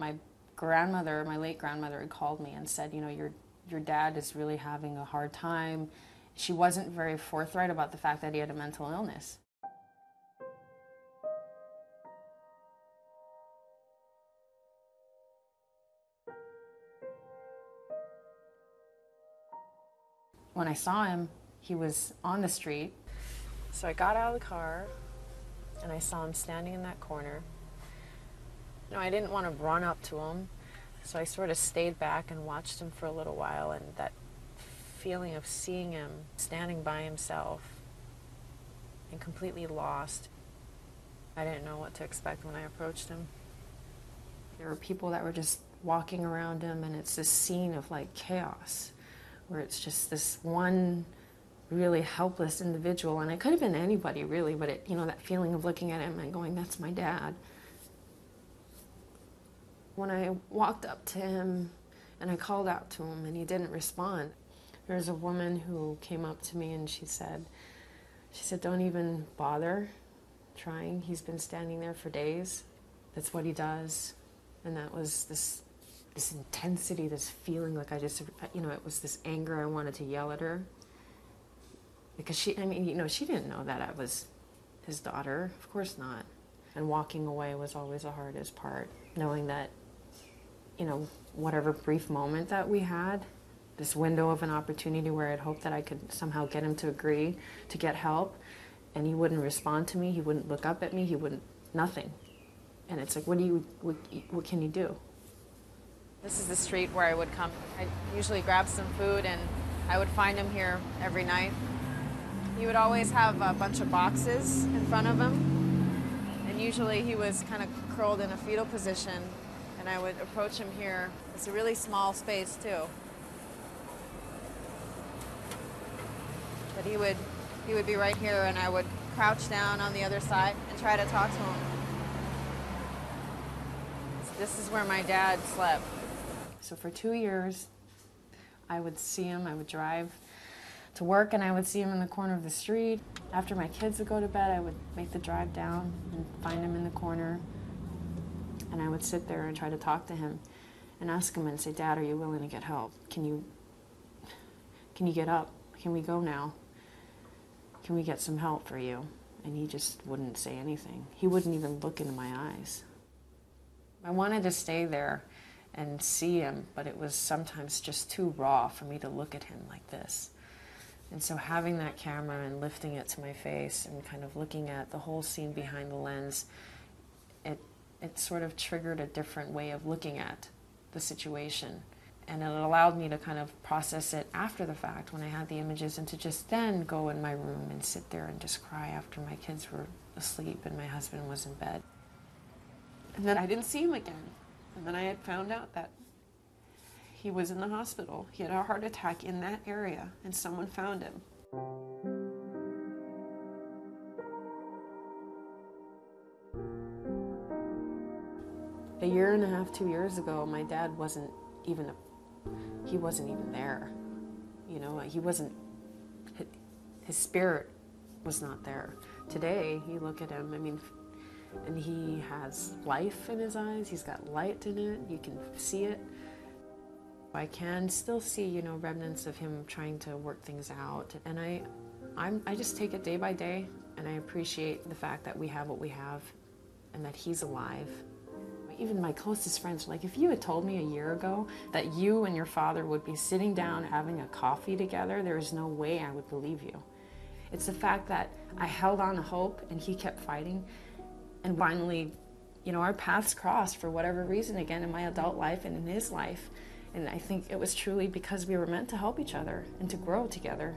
my grandmother, my late grandmother, had called me and said, you know, your dad is really having a hard time. She wasn't very forthright about the fact that he had a mental illness. When I saw him, he was on the street. So I got out of the car and I saw him standing in that corner. You know, I didn't want to run up to him, so I sort of stayed back and watched him for a little while, and that feeling of seeing him standing by himself and completely lost, I didn't know what to expect when I approached him. There were people that were just walking around him, and it's this scene of like chaos, where it's just this one really helpless individual, and it could have been anybody really, but it, you know, that feeling of looking at him and going, that's my dad. When I walked up to him and I called out to him and he didn't respond, there was a woman who came up to me and she said, don't even bother trying. He's been standing there for days. That's what he does. And that was this intensity, this feeling like I just, you know, it was this anger. I wanted to yell at her. Because she, I mean, you know, she didn't know that I was his daughter. Of course not. And walking away was always the hardest part. Knowing that, you know, whatever brief moment that we had, this window of an opportunity where I'd hoped that I could somehow get him to agree to get help, and he wouldn't respond to me, he wouldn't look up at me, he wouldn't, nothing. And it's like, what can you do? This is the street where I would come. I'd usually grab some food and I would find him here every night. He would always have a bunch of boxes in front of him, and usually he was kind of curled in a fetal position, and I would approach him here. It's a really small space too. But he would be right here, and I would crouch down on the other side and try to talk to him. This is where my dad slept. So for 2 years, I would see him, I would drive to work and I would see him in the corner of the street. After my kids would go to bed, I would make the drive down and find him in the corner. And I would sit there and try to talk to him and ask him and say, Dad, are you willing to get help? Can you get up? Can we go now? Can we get some help for you? And he just wouldn't say anything. He wouldn't even look into my eyes. I wanted to stay there and see him, but it was sometimes just too raw for me to look at him like this. And so having that camera and lifting it to my face and kind of looking at the whole scene behind the lens, it sort of triggered a different way of looking at the situation. And it allowed me to kind of process it after the fact when I had the images, and to just then go in my room and sit there and just cry after my kids were asleep and my husband was in bed. And then I didn't see him again. And then I had found out that he was in the hospital. He had a heart attack in that area, and someone found him. A year and a half, 2 years ago, my dad wasn't even there. You know, his spirit was not there. Today, you look at him, I mean, and he has life in his eyes, he's got light in it, you can see it. I can still see, you know, remnants of him trying to work things out, and I just take it day by day, and I appreciate the fact that we have what we have, and that he's alive. Even my closest friends were like, if you had told me a year ago that you and your father would be sitting down having a coffee together, there is no way I would believe you. It's the fact that I held on to hope and he kept fighting, and finally, you know, our paths crossed for whatever reason again in my adult life and in his life. And I think it was truly because we were meant to help each other and to grow together.